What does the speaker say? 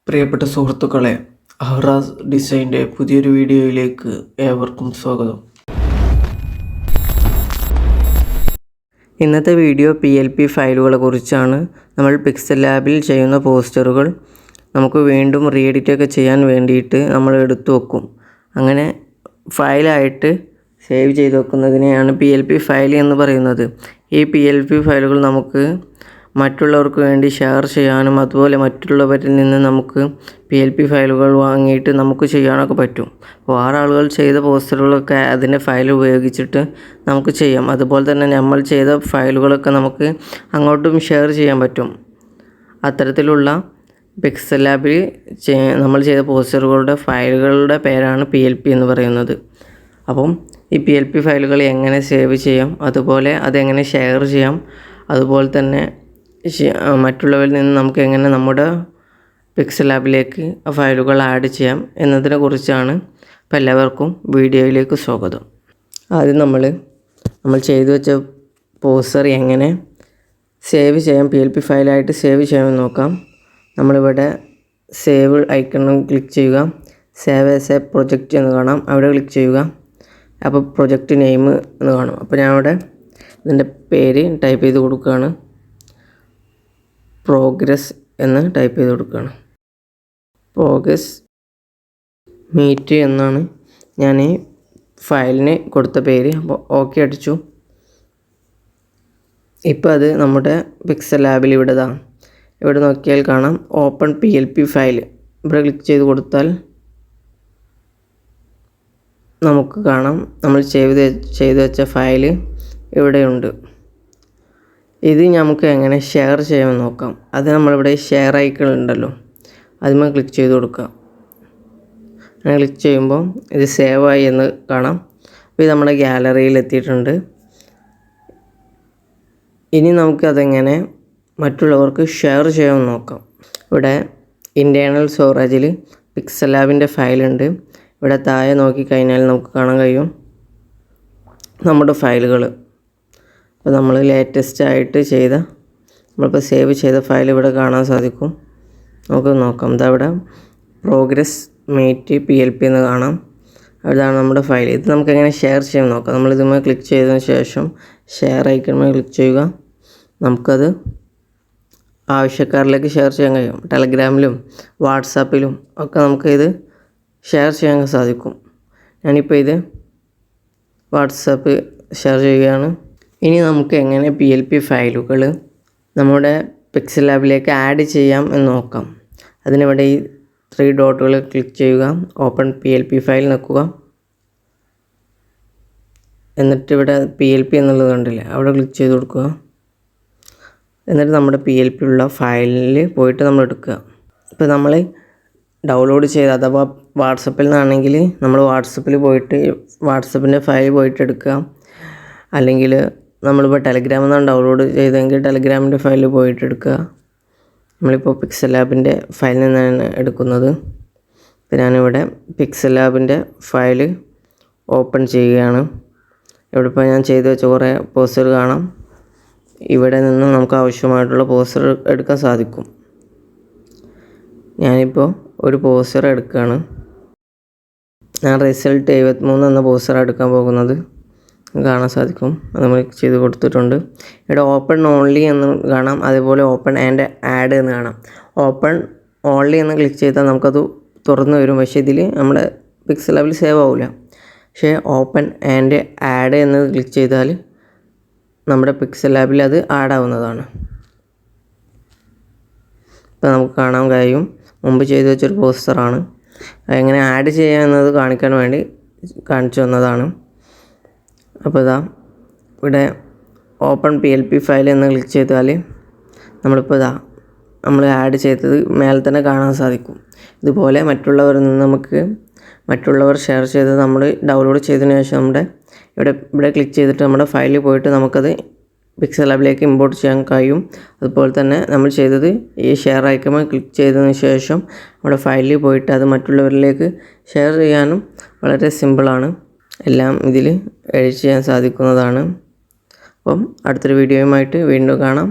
പ്രിയപ്പെട്ട സുഹൃത്തുക്കളെ, അഹ്റാസ് ഡിസൈൻ്റെ പുതിയൊരു വീഡിയോയിലേക്ക് ഏവർക്കും സ്വാഗതം. ഇന്നത്തെ വീഡിയോ PLP ഫയലുകളെ കുറിച്ചാണ്. നമ്മൾ പിക്സൽ ലാബിൽ ചെയ്യുന്ന പോസ്റ്ററുകൾ നമുക്ക് വീണ്ടും റീഎഡിറ്റൊക്കെ ചെയ്യാൻ വേണ്ടിയിട്ട് നമ്മൾ എടുത്തു വെക്കും. അങ്ങനെ ഫയലായിട്ട് സേവ് ചെയ്ത് വെക്കുന്നതിനെയാണ് PLP ഫയൽ എന്ന് പറയുന്നത്. ഈ PLP ഫയലുകൾ നമുക്ക് മറ്റുള്ളവർക്ക് വേണ്ടി ഷെയർ ചെയ്യാനും അതുപോലെ മറ്റുള്ളവരിൽ നിന്ന് നമുക്ക് PLP ഫയലുകൾ വാങ്ങിയിട്ട് നമുക്ക് ചെയ്യാനൊക്കെ പറ്റും. അപ്പോൾ വേറെ ആളുകൾ ചെയ്ത പോസ്റ്ററുകളൊക്കെ അതിൻ്റെ ഫയൽ ഉപയോഗിച്ചിട്ട് നമുക്ക് ചെയ്യാം. അതുപോലെ തന്നെ നമ്മൾ ചെയ്ത ഫയലുകളൊക്കെ നമുക്ക് അങ്ങോട്ടും ഷെയർ ചെയ്യാൻ പറ്റും. അത്തരത്തിലുള്ള പിക്സൽ ലാബിൽ നമ്മൾ ചെയ്ത പോസ്റ്ററുകളുടെ ഫയലുകളുടെ പേരാണ് PLP എന്ന് പറയുന്നത്. അപ്പം ഈ PLP ഫയലുകൾ എങ്ങനെ സേവ് ചെയ്യാം, അതുപോലെ അതെങ്ങനെ ഷെയർ ചെയ്യാം, അതുപോലെ തന്നെ മറ്റുള്ളവരിൽ നിന്ന് നമുക്ക് എങ്ങനെ നമ്മുടെ പിക്സൽ ലാബിലേക്ക് ആ ഫയലുകൾ ആഡ് ചെയ്യാം എന്നതിനെ കുറിച്ചാണ്. അപ്പോൾ എല്ലാവർക്കും വീഡിയോയിലേക്ക് സ്വാഗതം. ആദ്യം നമ്മൾ ചെയ്തു വെച്ച പോസ്റ്റർ എങ്ങനെ സേവ് ചെയ്യാം, PLP ഫയലായിട്ട് സേവ് ചെയ്യാമെന്ന് നോക്കാം. നമ്മളിവിടെ സേവ് ഐക്കണിൽ ക്ലിക്ക് ചെയ്യുക. സേവ് ആസ് എ പ്രൊജക്റ്റ് എന്ന് കാണാം, അവിടെ ക്ലിക്ക് ചെയ്യുക. അപ്പോൾ പ്രൊജക്റ്റ് നെയിം എന്ന് കാണും. അപ്പോൾ ഞാൻ അവിടെ ഇതിൻ്റെ പേര് ടൈപ്പ് ചെയ്ത് കൊടുക്കുകയാണ്. പ്രോഗ്രസ് എന്ന് ടൈപ്പ് ചെയ്ത് കൊടുക്കുകയാണ്. പ്രോഗ്രസ് മീറ്റ് എന്നാണ് ഞാൻ ഈ ഫയലിന് കൊടുത്ത പേര്. അപ്പോൾ ഓക്കെ അടിച്ചു. ഇപ്പോൾ അത് നമ്മുടെ പിക്സൽ ലാബിൽ ഇവിടെ നോക്കിയാൽ കാണാം ഓപ്പൺ PLP ഫയൽ. ഇവിടെ ക്ലിക്ക് ചെയ്ത് കൊടുത്താൽ നമുക്ക് കാണാം നമ്മൾ ചെയ്തു വെച്ച ഫയൽ ഇവിടെയുണ്ട്. ഇത് നമുക്ക് എങ്ങനെ ഷെയർ ചെയ്യാമെന്ന് നോക്കാം. അത് നമ്മളിവിടെ ഷെയർ ഐക്കൺ ഉണ്ടല്ലോ, അതിന്മേൽ ക്ലിക്ക് ചെയ്ത് കൊടുക്കുക. അങ്ങനെ ക്ലിക്ക് ചെയ്യുമ്പോൾ ഇത് സേവ് ആയി എന്ന് കാണാം. അപ്പോൾ ഇത് നമ്മുടെ ഗാലറിയിൽ എത്തിയിട്ടുണ്ട്. ഇനി നമുക്കതെങ്ങനെ മറ്റുള്ളവർക്ക് ഷെയർ ചെയ്യാമെന്ന് നോക്കാം. ഇവിടെ ഇൻറ്റേർണൽ സ്റ്റോറേജിൽ പിക്സൽ ലാബിൻ്റെ ഫയലുണ്ട്. ഇവിടെ താഴെ നോക്കിക്കഴിഞ്ഞാൽ നമുക്ക് കാണാൻ കഴിയും നമ്മുടെ ഫയലുകൾ. അപ്പോൾ നമ്മൾ ലേറ്റസ്റ്റ് ആയിട്ട് നമ്മളിപ്പോൾ സേവ് ചെയ്ത ഫയൽ ഇവിടെ കാണാൻ സാധിക്കും. നമുക്ക് നോക്കാം. ഇതവിടെ പ്രോഗ്രസ് മീറ്റ് PLP എന്ന് കാണാം. അതാണ് നമ്മുടെ ഫയൽ. ഇത് നമുക്ക് എങ്ങനെ ഷെയർ ചെയ്യാൻ നോക്കാം. നമ്മളിതുമേ ക്ലിക്ക് ചെയ്തതിന് ശേഷം ഷെയർ ഐക്കണിൽ ക്ലിക്ക് ചെയ്യുക. നമുക്കത് ആവശ്യക്കാരിലേക്ക് ഷെയർ ചെയ്യാൻ കഴിയും. ടെലഗ്രാമിലും വാട്സാപ്പിലും ഒക്കെ നമുക്കിത് ഷെയർ ചെയ്യാൻ സാധിക്കും. ഞാനിപ്പോൾ ഇത് വാട്സാപ്പ് ഷെയർ ചെയ്യുകയാണ്. ഇനി നമുക്ക് എങ്ങനെ PLP ഫയലുകൾ നമ്മുടെ പിക്സൽ ലാബിലേക്ക് ആഡ് ചെയ്യാം എന്ന് നോക്കാം. അതിനിവിടെ ഈ 3 ഡോട്ടുകൾ ക്ലിക്ക് ചെയ്യുക. ഓപ്പൺ PLP ഫയൽ നിൽക്കുക. എന്നിട്ട് ഇവിടെ PLP എന്നുള്ളത് കണ്ടില്ലേ, അവിടെ ക്ലിക്ക് ചെയ്ത് കൊടുക്കുക. എന്നിട്ട് നമ്മുടെ PLP ഉള്ള ഫയലിൽ പോയിട്ട് നമ്മൾ എടുക്കുക. ഇപ്പോൾ നമ്മൾ ഡൗൺലോഡ് ചെയ്ത് അഥവാ വാട്സപ്പിൽ നിന്നാണെങ്കിൽ നമ്മൾ വാട്സപ്പിൽ പോയിട്ട് വാട്സപ്പിൻ്റെ ഫയൽ പോയിട്ട് എടുക്കുക. അല്ലെങ്കിൽ നമ്മളിപ്പോൾ ടെലഗ്രാമിൽ നിന്നാണ് ഡൗൺലോഡ് ചെയ്തെങ്കിൽ ടെലഗ്രാമിൻ്റെ ഫയൽ പോയിട്ട് എടുക്കുക. നമ്മളിപ്പോൾ പിക്സൽ ലാബിൻ്റെ ഫയലിൽ നിന്നാണ് എടുക്കുന്നത്. ഇപ്പോൾ ഞാനിവിടെ പിക്സൽ ലാബിൻ്റെ ഫയൽ ഓപ്പൺ ചെയ്യുകയാണ്. ഇവിടെ ഇപ്പോൾ ഞാൻ ചെയ്തു വെച്ച കുറേ പോസ്റ്റർ കാണാം. ഇവിടെ നിന്ന് നമുക്ക് ആവശ്യമായിട്ടുള്ള പോസ്റ്റർ എടുക്കാൻ സാധിക്കും. ഞാനിപ്പോൾ ഒരു പോസ്റ്റർ എടുക്കുകയാണ്. ഞാൻ റിസൾട്ട് 73 എന്ന പോസ്റ്റർ എടുക്കാൻ പോകുന്നത് കാണാൻ സാധിക്കും. അത് നമ്മൾ ചെയ്ത് കൊടുത്തിട്ടുണ്ട്. ഇവിടെ ഓപ്പൺ ഓൺലി എന്ന് കാണാം, അതേപോലെ ഓപ്പൺ ആൻഡ് ആഡ് എന്ന് കാണാം. ഓപ്പൺ ഓൺലി എന്ന് ക്ലിക്ക് ചെയ്താൽ നമുക്കത് തുറന്നു വരും. പക്ഷേ ഇതിൽ നമ്മുടെ പിക്സൽ ലാബിൽ സേവ് ആവില്ല. പക്ഷേ ഓപ്പൺ ആൻഡ് ആഡ് എന്ന് ക്ലിക്ക് ചെയ്താൽ നമ്മുടെ പിക്സൽ ലാബിൽ അത് ആഡ് ആവുന്നതാണ്. ഇപ്പോൾ നമുക്ക് കാണാൻ കഴിയും മുമ്പ് ചെയ്തു വെച്ചൊരു പോസ്റ്ററാണ്. എങ്ങനെ ആഡ് ചെയ്യാമെന്നത് കാണിക്കാൻ വേണ്ടി കാണിച്ചു വന്നതാണ്. അപ്പോൾ ഇവിടെ ഓപ്പൺ PLP ഫയൽ എന്ന് ക്ലിക്ക് ചെയ്താൽ നമ്മളിപ്പോൾ നമ്മൾ ആഡ് ചെയ്തത് മേലെ തന്നെ കാണാൻ സാധിക്കും. ഇതുപോലെ മറ്റുള്ളവരിൽ നിന്ന് മറ്റുള്ളവർ ഷെയർ ചെയ്തത് നമ്മൾ ഡൗൺലോഡ് ചെയ്തതിന് ശേഷം ഇവിടെ ക്ലിക്ക് ചെയ്തിട്ട് നമ്മുടെ ഫയലിൽ പോയിട്ട് നമുക്കത് പിക്സൽ ലാബിലേക്ക് ഇമ്പോർട്ട് ചെയ്യാൻ കഴിയും. അതുപോലെ തന്നെ നമ്മൾ ചെയ്തത് ഈ ഷെയർ ഐക്കണിൽ ക്ലിക്ക് ചെയ്തതിന് ശേഷം നമ്മുടെ ഫയലിൽ പോയിട്ട് അത് മറ്റുള്ളവരിലേക്ക് ഷെയർ ചെയ്യാനും വളരെ സിമ്പിളാണ്. എല്ലാം ഇതിൽ എഡിറ്റ് ചെയ്യാൻ സാധിക്കുന്നതാണ്. അപ്പം അടുത്തൊരു വീഡിയോയുമായിട്ട് വീണ്ടും കാണാം.